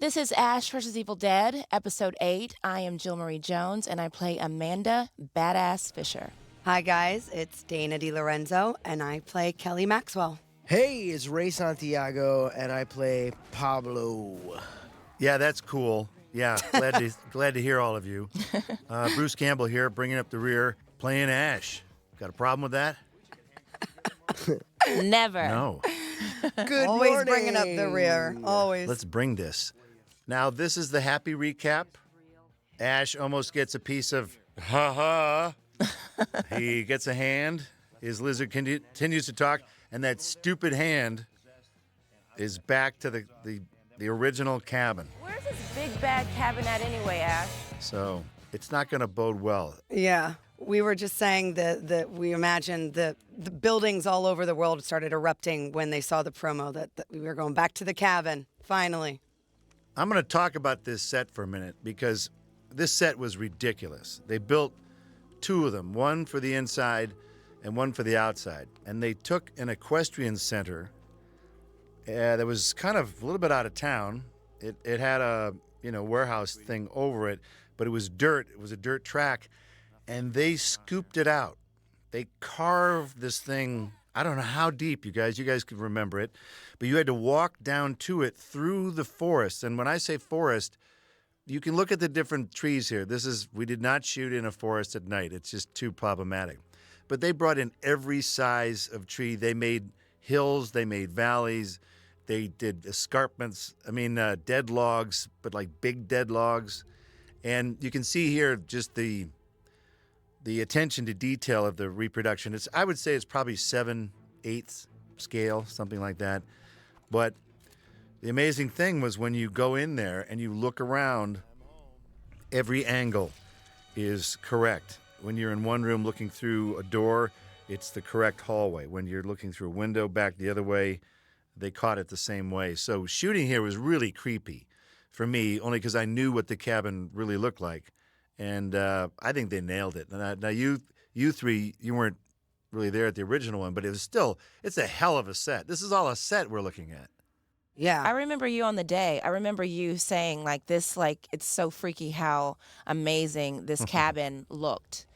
This is Ash vs. Evil Dead, Episode 8. I am Jill Marie Jones, and I play Amanda Badass Fisher. Hi, guys. It's Dana DiLorenzo, and I play Kelly Maxwell. Hey, it's Ray Santiago, and I play Pablo. Yeah, that's cool. Yeah, glad to hear all of you. Bruce Campbell here, bringing up the rear, playing Ash. Got a problem with that? Never. No. Good Always morning. bringing up the rear. Always. Let's bring this. Now, this is the happy recap. Ash almost gets a piece of ha-ha. He gets a hand. His lizard continues to talk, and that stupid hand is back to the original cabin. Where's this big bad cabin at anyway, Ash? So it's not going to bode well. Yeah. We were just saying that we imagined the buildings all over the world started erupting when they saw the promo that we were going back to the cabin, finally. I'm going to talk about this set for a minute because this set was ridiculous. They built two of them, one for the inside and one for the outside. And they took an equestrian center that was kind of a little bit out of town. It had a warehouse thing over it, but it was dirt. It was a dirt track, and they scooped it out. They carved this thing. I don't know how deep, you guys can remember it, but you had to walk down to it through the forest. And when I say forest, you can look at the different trees here. We did not shoot in a forest at night. It's just too problematic. But they brought in every size of tree. They made hills, they made valleys, they did escarpments, dead logs, but like big dead logs. And you can see here just the attention to detail of the reproduction. I would say it's probably 7/8 scale, something like that. But the amazing thing was when you go in there and you look around, every angle is correct. When you're in one room looking through a door, it's the correct hallway. When you're looking through a window back the other way, they caught it the same way. So shooting here was really creepy for me, only because I knew what the cabin really looked like. And I think they nailed it. Now you three, you weren't really there at the original one, but it's a hell of a set. This is all a set we're looking at. Yeah. I remember you on the day. I remember you saying it's so freaky how amazing this cabin looked,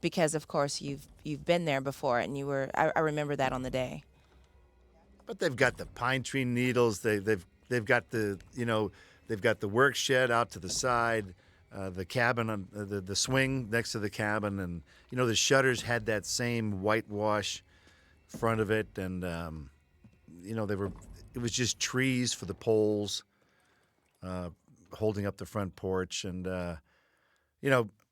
because of course you've been there before, and I remember that on the day. But they've got the pine tree needles. They've got they've got the work shed out to the side. The cabin on the swing next to the cabin, and the shutters had that same whitewash front of it, and it was just trees for the poles holding up the front porch, and it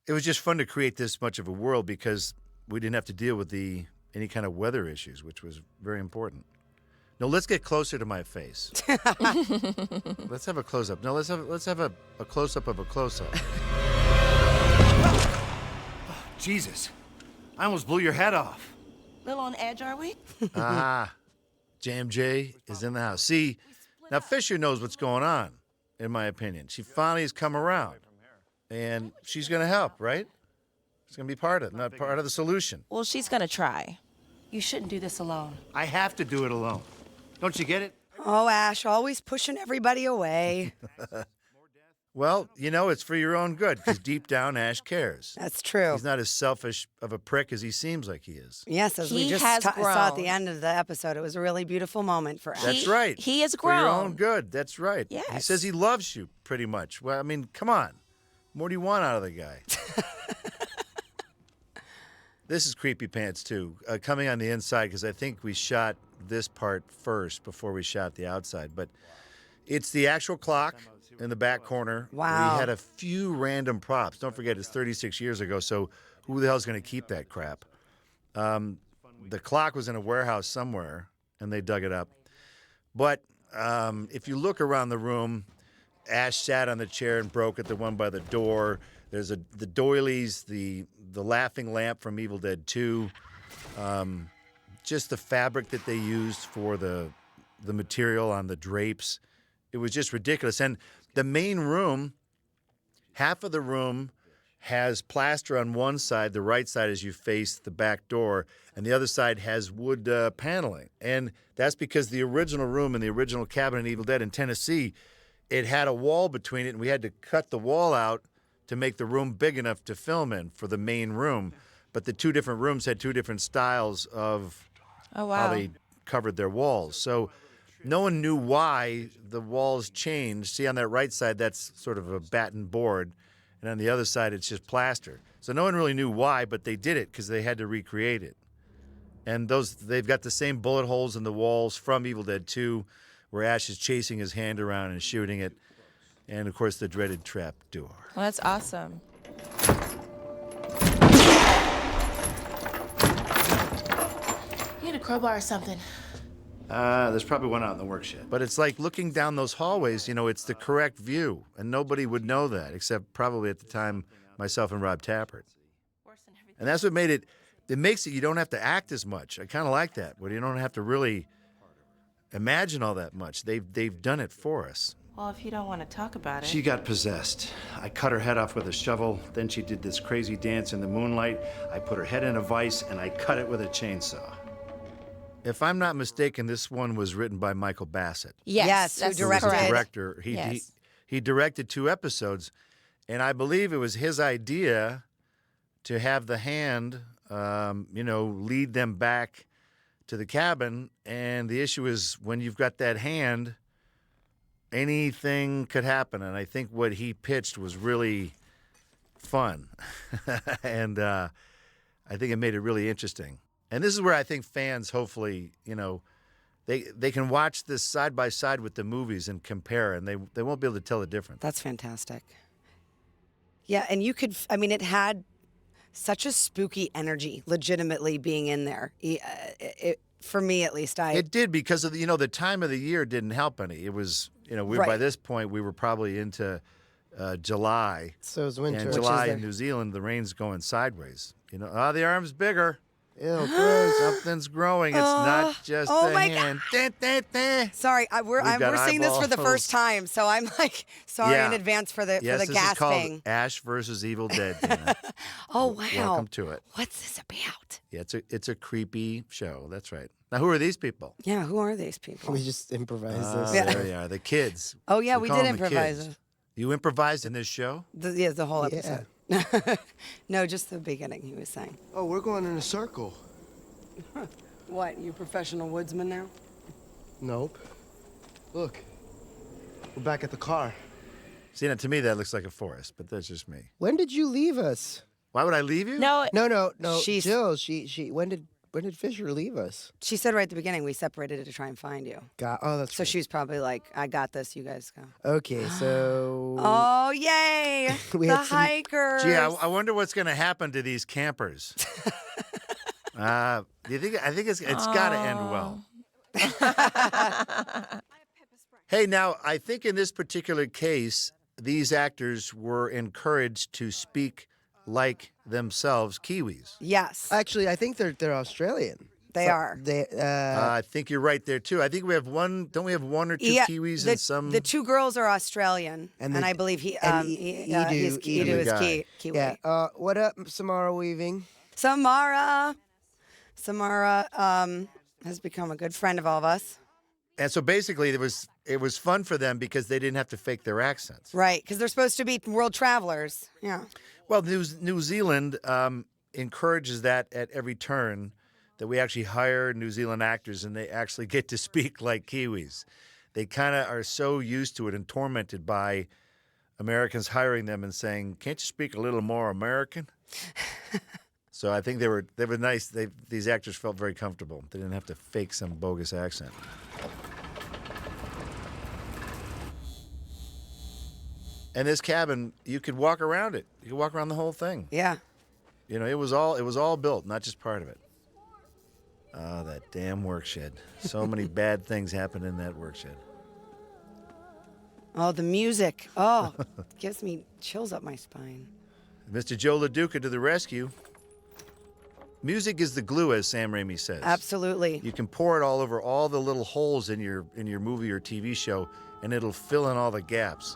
was just fun to create this much of a world because we didn't have to deal with any kind of weather issues, which was very important. No, let's get closer to my face. Let's have a close-up. No, let's have a close-up of a close-up. Oh, Jesus. I almost blew your head off. Little on edge, are we? Jam J is in the house. See, now Fisher knows what's going on, in my opinion. She finally has come around, and she's going to help, right? She's going to be part of the solution. Well, she's going to try. You shouldn't do this alone. I have to do it alone. Don't you get it? Oh, Ash, always pushing everybody away. Well, it's for your own good, because deep down, Ash cares. That's true. He's not as selfish of a prick as he seems like he is. Yes, as we just saw at the end of the episode, it was a really beautiful moment for Ash. That's right. He has grown. For your own good. That's right. Yes. He says he loves you, pretty much. Well, come on. What do you want out of the guy? This is Creepy Pants, too, coming on the inside, because I think we shot this part first before we shot the outside. But it's the actual clock in the back corner. Wow. We had a few random props. Don't forget, it's 36 years ago, so who the hell's going to keep that crap? The clock was in a warehouse somewhere, and they dug it up. But if you look around the room, Ash sat on the chair and broke it, the one by the door. There's the doilies, the laughing lamp from Evil Dead 2. Just the fabric that they used for the material on the drapes. It was just ridiculous. And the main room, half of the room has plaster on one side, the right side as you face the back door, and the other side has wood paneling. And that's because the original room in the original cabin in Evil Dead in Tennessee, it had a wall between it, and we had to cut the wall out to make the room big enough to film in for the main room. But the two different rooms had two different styles of Oh, how wow. they covered their walls. So no one knew why the walls changed. See, on that right side, that's sort of a batten board, and on the other side, it's just plaster. So no one really knew why, but they did it because they had to recreate it. And they've got the same bullet holes in the walls from Evil Dead 2, where Ash is chasing his hand around and shooting it. And, of course, the dreaded trap door. Well, that's awesome. You need a crowbar or something. There's probably one out in the work shed. But it's like looking down those hallways, it's the correct view. And nobody would know that, except probably at the time myself and Rob Tappert. And that's what made it, makes it you don't have to act as much. I kind of like that, where you don't have to really imagine all that much. They've done it for us. Well, if you don't want to talk about it. She got possessed. I cut her head off with a shovel. Then she did this crazy dance in the moonlight. I put her head in a vise, and I cut it with a chainsaw. If I'm not mistaken, this one was written by Michael Bassett. Yes, who that's Who was the directed. director. Yes. He directed 2 episodes, and I believe it was his idea to have the hand, lead them back to the cabin. And the issue is when you've got that hand, anything could happen. And I think what he pitched was really fun, and I think it made it really interesting. And this is where I think fans, hopefully, they can watch this side by side with the movies and compare, and they won't be able to tell the difference. That's fantastic. Yeah, and it had such a spooky energy, legitimately being in there. For me, at least, It did, because of the time of the year didn't help any. It was, by Right. this point we were probably into July. So it's winter. And July in New Zealand, the rain's going sideways. The arm's bigger. Ew, gross. Something's growing. It's not just oh the my hand. Dun, dun, dun. Sorry, we're got seeing this for the eyeballs. first time, so I'm like sorry Yeah. in advance for the Yes, for the this is called gasping. Ash versus Evil Dead. Dana. Oh wow! Welcome to it. What's this about? Yeah, it's a creepy show. That's right. Now, who are these people? Yeah, who are these people? We just improvised Oh, this. Yeah. there they are, the kids. Oh yeah, we call did them the improvise kids. it. You improvised in this show? The whole Yeah. episode. No, just the beginning. He was saying. Oh, we're going in a circle. What? You professional woodsman now? Nope. Look. We're back at the car. See, now to me that looks like a forest, but that's just me. When did you leave us? Why would I leave you? No, No. She's- Jill, when did Fisher leave us? She said right at the beginning we separated to try and find you. That's So right. she was probably like, "I got this. You guys go." Okay, so Oh yay! We the had some- hikers. Gee, I wonder what's going to happen to these campers. Do you think? I think it's got to end well. Hey, now I think in this particular case, these actors were encouraged to speak like themselves, Kiwis. Yes, actually I think they're Australian. they are. They I think you're right there too. I think we have one. Don't we have one or two Yeah, Kiwis the, and some? the 2 girls are Australian, and, And the- I believe Edu Edu is guy. Kiwi. yeah. What up, Samara Weaving? Samara has become a good friend of all of us. And so basically, it was fun for them because they didn't have to fake their accents. Right, because they're supposed to be world travelers. Yeah. Well, New Zealand encourages that at every turn, that we actually hire New Zealand actors and they actually get to speak like Kiwis. They kind of are so used to it and tormented by Americans hiring them and saying, "Can't you speak a little more American?" So I think they were nice. These actors felt very comfortable. They didn't have to fake some bogus accent. And this cabin, you could walk around it. You could walk around the whole thing. Yeah. It was all built, not just part of it. Oh, that damn work shed. So many bad things happen in that work shed. Oh, the music. Oh, gives me chills up my spine. Mr. Joe LaDuca to the rescue. Music is the glue, as Sam Raimi says. Absolutely. You can pour it all over all the little holes in your movie or TV show, and it'll fill in all the gaps.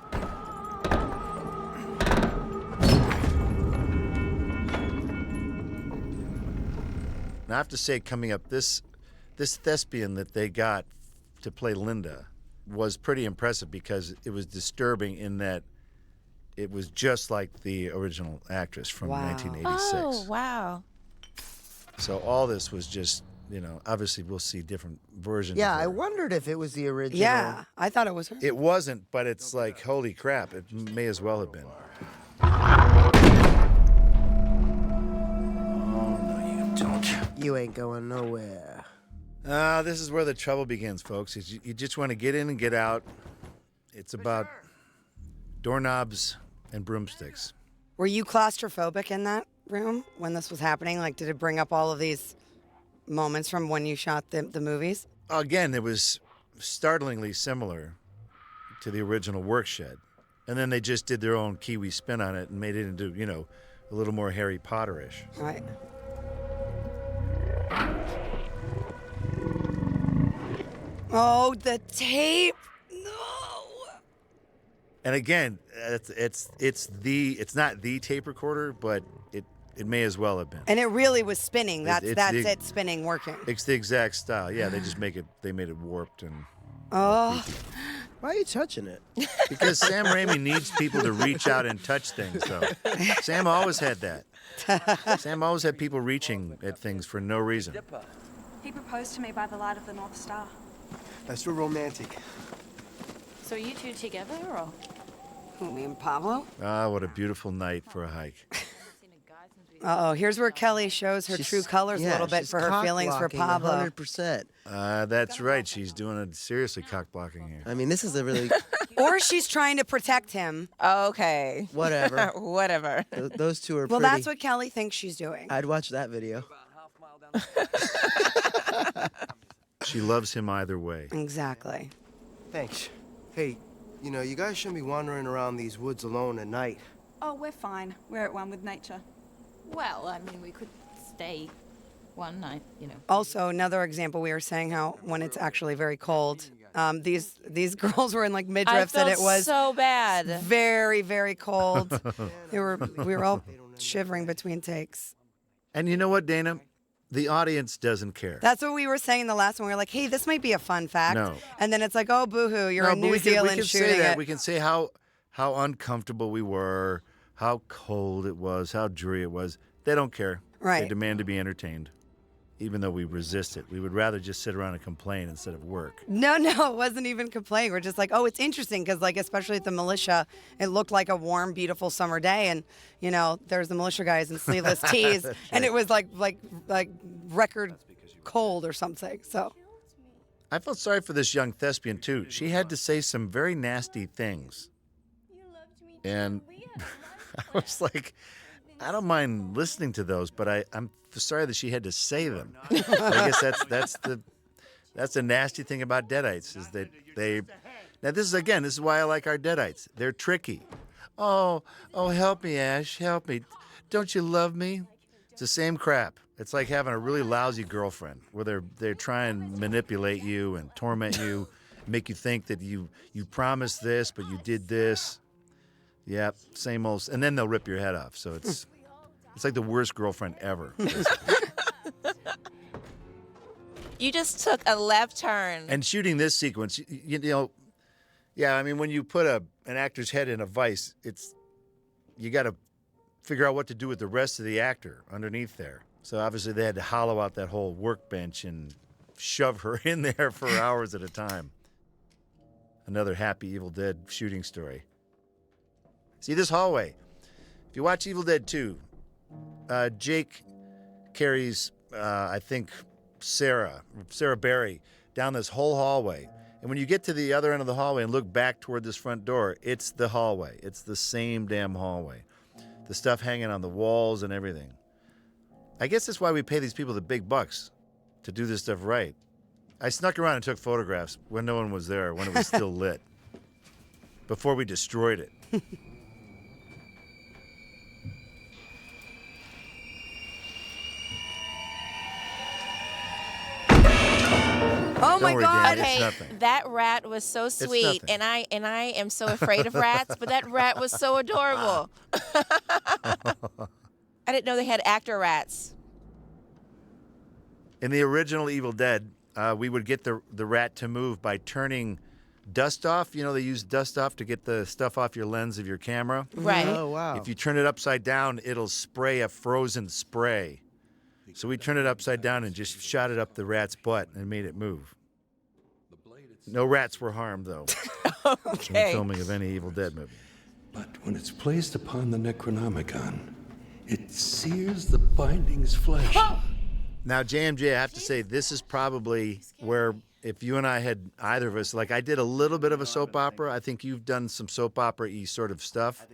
Now, I have to say, coming up, this thespian that they got to play Linda, was pretty impressive because it was disturbing in that it was just like the original actress from Wow. 1986. Oh, wow. So all this was just, obviously we'll see different versions Yeah, of her. I wondered if it was the original. Yeah, I thought it was her. It wasn't, but it's like, holy crap, it may as well have been. Oh, no, you don't. You ain't going nowhere. This is where the trouble begins, folks. Is you just want to get in and get out. It's about doorknobs and broomsticks. Were you claustrophobic in that room when this was happening? Like, did it bring up all of these moments from when you shot the movies? Again, it was startlingly similar to the original work shed. And then they just did their own Kiwi spin on it and made it into, a little more Harry Potter-ish. Right. Oh, the tape. No. And again, it's not the tape recorder, but it may as well have been. And it really was spinning. That's it's the- it spinning, working. It's the exact style. Yeah, they made it warped and Oh, Why are you touching it? because Sam Raimi needs people to reach out and touch things. So Sam always had that. Sam always had people reaching at things for no reason. He proposed to me by the light of the North Star. That's so romantic. So are you two together, or? who, me and Pablo? Ah, what a beautiful night for a hike. Uh-oh, here's where Kelly shows her true colors a little bit she's for her feelings for cock-blocking Pablo. 100%. That's right. She's doing it seriously cock blocking here. I mean, this is a really Or she's trying to protect him. Okay. whatever. Whatever. Those two are Well, pretty. that's what Kelly thinks she's doing. I'd watch that video. She loves him either way. Exactly. Thanks. Hey, you guys shouldn't be wandering around these woods alone at night. Oh, we're fine. We're at one with nature. Well, I mean, we could stay one night, Also, another example, we were saying how when it's actually very cold, these girls were in like I midriffs felt and it was so bad. very, very cold. we were all shivering between takes. And you know what, Dana? The audience doesn't care. That's what we were saying in the last one. We were like, hey, this might be a fun fact. No. And then it's like, oh, boo-hoo, you're No, in but New we Zealand can shooting say that. it. We can say how uncomfortable we were, how cold it was, how dreary it was. They don't care. Right. They demand to be entertained, even though we resist it. We would rather just sit around and complain instead of work. No, it wasn't even complaining. We're just like, oh, it's interesting because, like, especially at the militia, it looked like a warm, beautiful summer day, and there's the militia guys in sleeveless tees, and it was like record cold or something. So I felt sorry for this young thespian too. She had to say some very nasty things, and I was like, I don't mind listening to those, but I'm sorry that she had to say them. I guess that's the nasty thing about Deadites is that now this is why I like our Deadites. They're tricky. Oh, help me, Ash, help me. Don't you love me? It's the same crap. It's like having a really lousy girlfriend where they try and manipulate you and torment you, make you think that you promised this, but you did this. Yep, same old. And then they'll rip your head off. So it's like the worst girlfriend ever. You just took a left turn. And shooting this sequence, I mean, when you put an actor's head in a vise, you got to figure out what to do with the rest of the actor underneath there. So obviously they had to hollow out that whole workbench and shove her in there for hours at a time. Another happy Evil Dead shooting story. See this hallway. If you watch Evil Dead 2, Jake carries, I think, Sarah Barry down this whole hallway. And when you get to the other end of the hallway and look back toward this front door, it's the hallway. It's the same damn hallway. The stuff hanging on the walls and everything. I guess that's why we pay these people the big bucks to do this stuff right. I snuck around and took photographs when no one was there, when it was still lit, before we destroyed it. oh Don't my worry, God. Dan, it's Okay, nothing. that rat was so sweet, nothing. and I am so afraid of rats, but that rat was so adorable. I didn't know they had actor rats. In the original Evil Dead, we would get the rat to move by turning dust off. You know, they use dust off to get the stuff off your lens of your camera. Right. Oh, wow. If you turn it upside down, it'll spray a frozen spray. So we turned it upside down and just shot it up the rat's butt and made it move. No rats were harmed, though, in the Okay. filming of any Evil Dead movie. But when it's placed upon the Necronomicon, it sears the binding's flesh. Now, JMJ, I have to say, this is probably where, if you and I had, either of us, like I did a little bit of a soap opera. I think you've done some soap opera-y sort of stuff.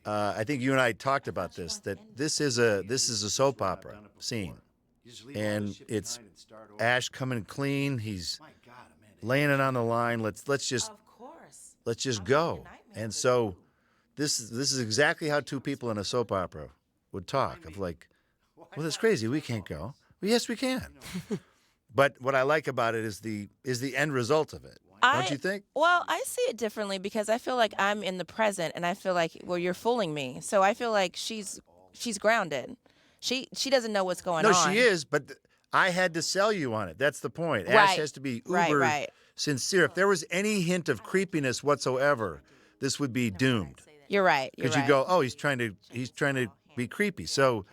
I think you and I talked about this, that this is a soap opera scene. And it's Ash coming clean. He's laying it on the line. Let's just go. And so this is exactly how two people in a soap opera would talk, of like, well, that's crazy. We can't go. Well, yes, we can. But what I like about it is the end result of it. Don't you think? Well, I see it differently because I feel like I'm in the present, and I feel like, well, you're fooling me. So I feel like she's grounded. She doesn't know what's going on. No, she is, but I had to sell you on it. That's the point. Right. Ash has to be uber Right. sincere. If there was any hint of creepiness whatsoever, this would be doomed. You're right. You're Because right. you go, oh, he's trying to be creepy. So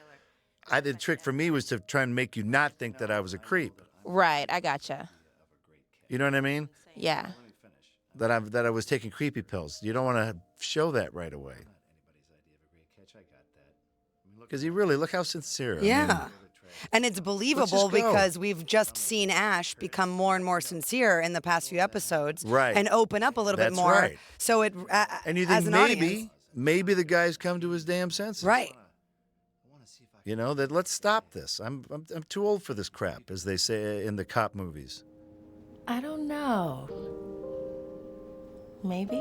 the trick for me was to try and make you not think that I was a creep. Right. I gotcha. You know what I mean? Yeah. That I was taking creepy pills. You don't want to show that right away. Because look how sincere. I Yeah. mean, And it's believable go. because we've just seen Ash become more and more sincere in the past few episodes, Right. and open up a little That's bit more. right. So it, and you as think an audience, maybe the guy's come to his damn senses. right? You know, that let's stop this. I'm too old for this crap, as they say in the cop movies. I don't know. Maybe.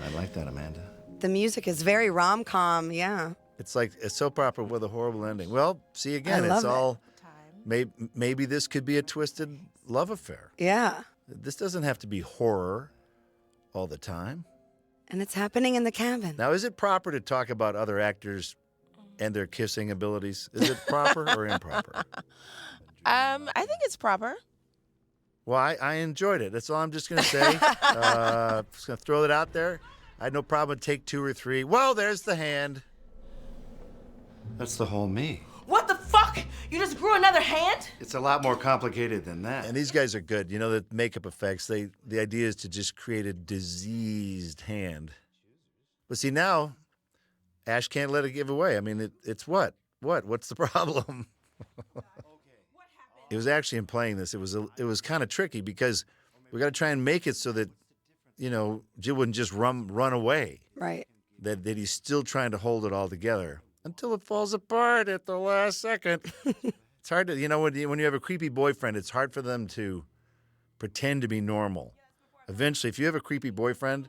I like that, Amanda. The music is very rom-com. Yeah. It's like a soap opera with a horrible ending. Well, see again, I love it's it. all maybe this could be a twisted love affair. Yeah. This doesn't have to be horror all the time. And it's happening in the cabin. Now, is it proper to talk about other actors and their kissing abilities? Is it proper or improper? I think it's proper. Well, I enjoyed it. That's all I'm just going to say. Just going to throw it out there. I had no problem with take 2 or 3. Well, there's the hand. That's the whole me. What the fuck? You just grew another hand? It's a lot more complicated than that. And these guys are good. You know, the makeup effects, the idea is to just create a diseased hand. But see, now, Ash can't let it give away. I mean, it's what? What's the problem? It was actually in playing this, it was kind of tricky because we got to try and make it so that, you know, Jill wouldn't just run away. Right. That he's still trying to hold it all together until it falls apart at the last second. It's hard to, you know, when you have a creepy boyfriend, it's hard for them to pretend to be normal. Eventually, if you have a creepy boyfriend,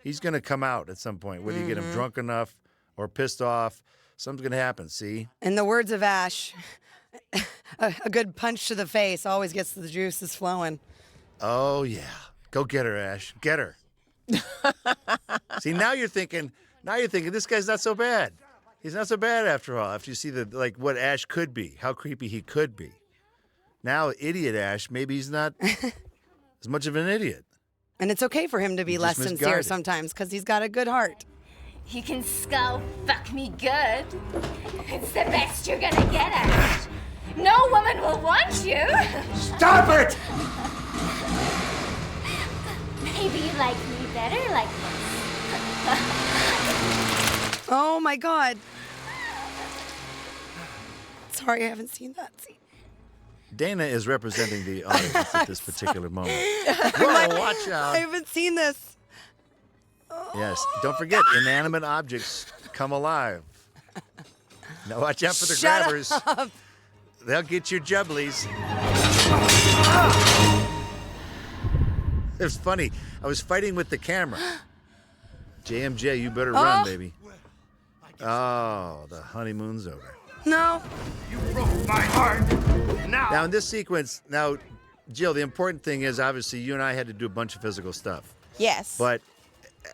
he's going to come out at some point, whether you get him drunk enough or pissed off. Something's going to happen, see? In the words of Ash, a good punch to the face always gets the juices flowing. Oh, yeah. Go get her, Ash. Get her. See, now you're thinking, this guy's not so bad. He's not so bad after all, after you see what Ash could be, how creepy he could be. Now, idiot Ash, maybe he's not as much of an idiot. And it's okay for him to be He's less just sincere misguided. sometimes because he's got a good heart. You can skull fuck me good. It's the best you're gonna get at. No woman will want you. Stop it! Maybe you like me better like this. Oh my God. Sorry, I haven't seen that scene. Dana is representing the audience at this particular moment. Whoa, watch I out. haven't seen this. Yes, don't forget, inanimate objects come alive. Now watch out for the Shut grabbers. up. They'll get your jubblies. It was funny. I was fighting with the camera. JMJ, you better run, baby. Oh, the honeymoon's over. No. You broke my heart. Now, in this sequence, Jill, the important thing is, obviously, you and I had to do a bunch of physical stuff. Yes. But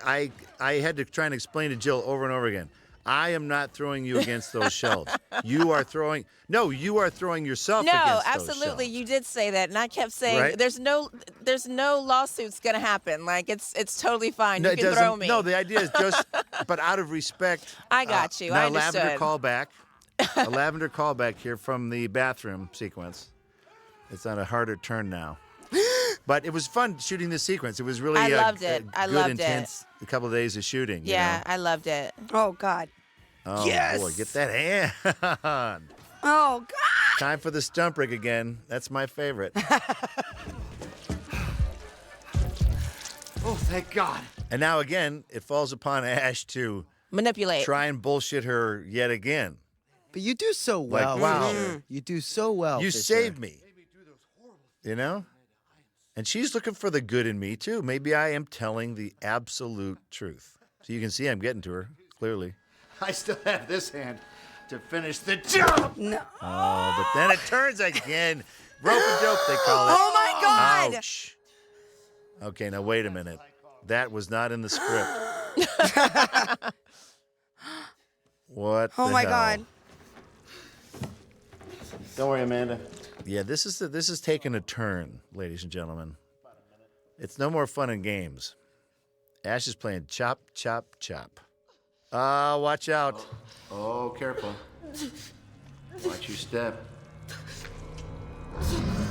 I had to try and explain to Jill over and over again. I am not throwing you against those shelves. You are throwing yourself No, against absolutely. those You did say that, and I kept saying Right? there's no lawsuits gonna happen. Like it's totally fine. No, You it can doesn't. throw me. No, the idea is just, but out of respect. I got you. Now, I understood. lavender callback. A lavender callback here from the bathroom sequence. It's on a harder turn now. But it was fun shooting this sequence. It was really I loved it. a I good, loved intense couple of days of shooting. Yeah, You I loved it. Oh God. know? Oh, Yes! boy, get that hand. Oh God. Time for the stump rig again. That's my favorite. Oh, thank God. And now again, it falls upon Ash to Manipulate. try and bullshit her yet again. But you do so well. wow. Fisher. You do so well. You Fisher. saved me. You know? And she's looking for the good in me, too. Maybe I am telling the absolute truth. So you can see I'm getting to her, clearly. I still have this hand to finish the job. No. Oh, but then it turns again. Rope-a-dope, they call it. Oh my God. Ouch. Okay, now wait a minute. That was not in the script. What Oh the my hell? God. Don't worry, Amanda. Yeah, this is taking a turn, ladies and gentlemen. It's no more fun and games. Ash is playing chop, chop, chop. Watch out. Oh, careful. Watch your step.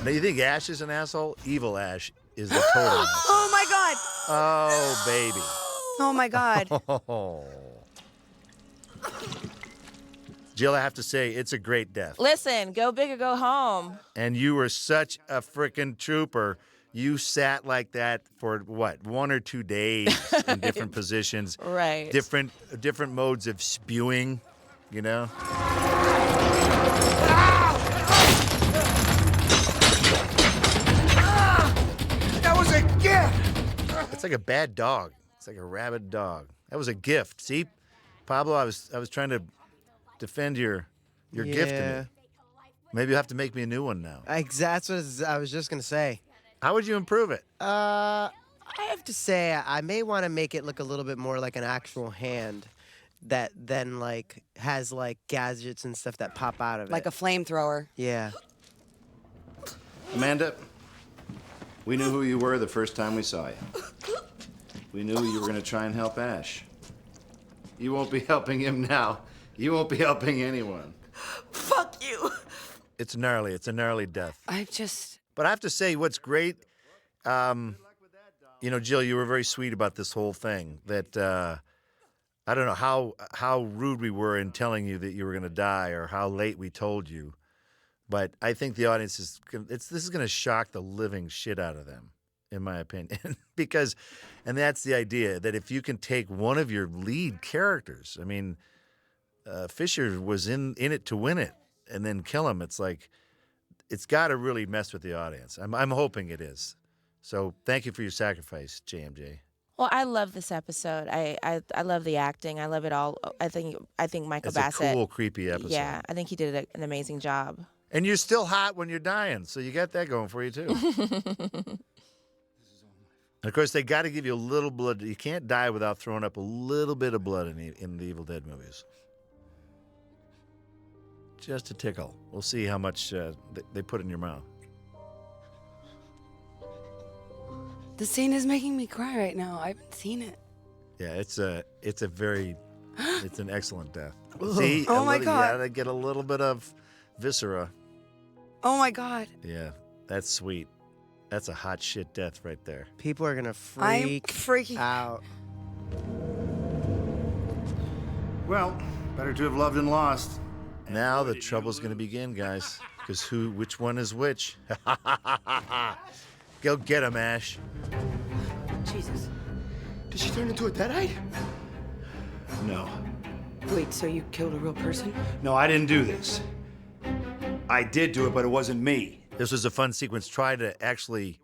Now, you think Ash is an asshole? Evil Ash is the total asshole. Oh my God. Oh, baby. Oh my God. Oh. Jill, I have to say, it's a great death. Listen, go big or go home. And you were such a freaking trooper. You sat like that for what, 1 or 2 days in different positions, Right. different modes of spewing, you know. That was a gift. It's like a bad dog. It's like a rabid dog. That was a gift. See, Pablo, I was trying to defend your gift to Yeah. me. Maybe you have to make me a new one now. That's what I was just gonna say. How would you improve it? I have to say I may want to make it look a little bit more like an actual hand that then like has like gadgets and stuff that pop out of Like it. a flamethrower. Yeah. Amanda, we knew who you were the first time we saw you. We knew you were going to try and help Ash. You won't be helping him now. You won't be helping anyone. Fuck you. It's gnarly. It's a gnarly death. But I have to say, what's great, you know, Jill, you were very sweet about this whole thing. That I don't know how rude we were in telling you that you were going to die, or how late we told you. But I think the audience this is going to shock the living shit out of them, in my opinion, because, and that's the idea, that if you can take one of your lead characters, I mean, Fisher was in it to win it, and then kill him. It's like, it's got to really mess with the audience. I'm hoping it is. So thank you for your sacrifice, JMJ. Well, I love this episode. I love the acting. I love it all. I think Michael It's Bassett. a cool, creepy episode. Yeah, I think he did an amazing job. And you're still hot when you're dying, so you got that going for you, too. And of course, they got to give you a little blood. You can't die without throwing up a little bit of blood in the Evil Dead movies. Just a tickle. We'll see how much they put in your mouth. The scene is making me cry right now. I haven't seen it. Yeah, it's an excellent death. See, Oh my God. You gotta get a little bit of viscera. Oh my God. Yeah, that's sweet. That's a hot shit death right there. People are gonna I'm freak freaking out. Well, better to have loved and lost. Now the trouble's gonna begin, guys. Because which one is which? Go get him, Ash. Jesus. Did she turn into a deadite? No. Wait, so you killed a real person? No, I didn't do this. I did do it, but it wasn't me. This was a fun sequence. Try to actually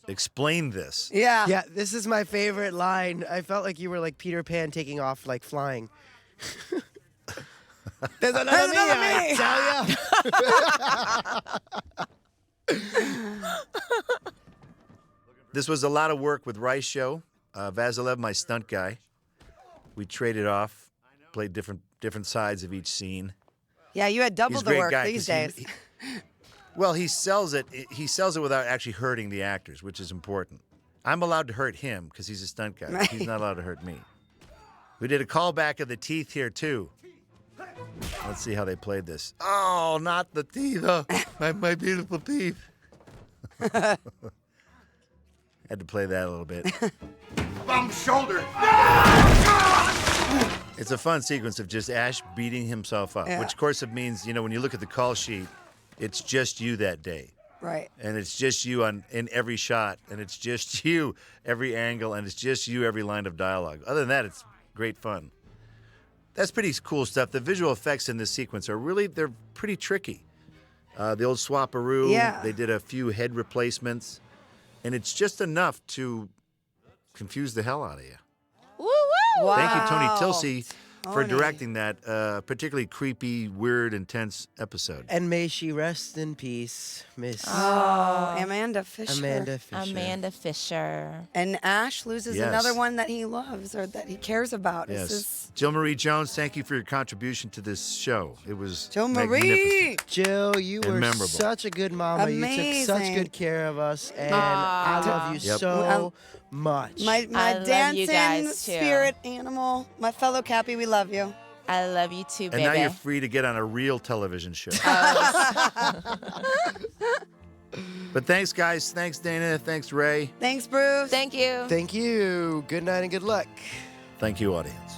explain this. Yeah. Yeah, this is my favorite line. I felt like you were like Peter Pan taking off, like flying. There's another me, I tell ya. This was a lot of work with Rice Show. Vasilev, my stunt guy. We traded off. played different sides of each scene. Yeah, you had double He's a the great work guy these 'cause days. Well, he sells it. He sells it without actually hurting the actors, which is important. I'm allowed to hurt him because he's a stunt guy. Right. He's not allowed to hurt me. We did a callback of the teeth here too. Let's see how they played this. Oh, not the teeth! Oh, my beautiful teeth. Had to play that a little bit. Bum shoulder. It's a fun sequence of just Ash beating himself up, Yeah. which of course it means, when you look at the call sheet, it's just you that day. Right. And it's just you in every shot, and it's just you every angle, and it's just you every line of dialogue. Other than that, it's great fun. That's pretty cool stuff. The visual effects in this sequence they're pretty tricky. The old swaparoo, Yeah. they did a few head replacements, and it's just enough to confuse the hell out of you. Woo woo! Wow. Thank you, Tony Tilsey, for Tony. directing that particularly creepy, weird, intense episode. And may she rest in peace, Miss Oh, Amanda Fisher. Amanda Fisher. Amanda Fisher. And Ash loses Yes. another one that he loves or that he cares about. Yes. This is Jill Marie Jones, thank you for your contribution to this show. It was Jill magnificent. Marie. Jill, you And were memorable. such a good mama. You took such Amazing. good care of us, and I love you Yep. so much. My I love dancing you guys, too. spirit animal. My fellow Cappy, we love you. I love you too, And baby. now you're free to get on a real television show. But thanks, guys. Thanks, Dana. Thanks, Ray. Thanks, Bruce. Thank you. Thank you. Good night and good luck. Thank you, audience.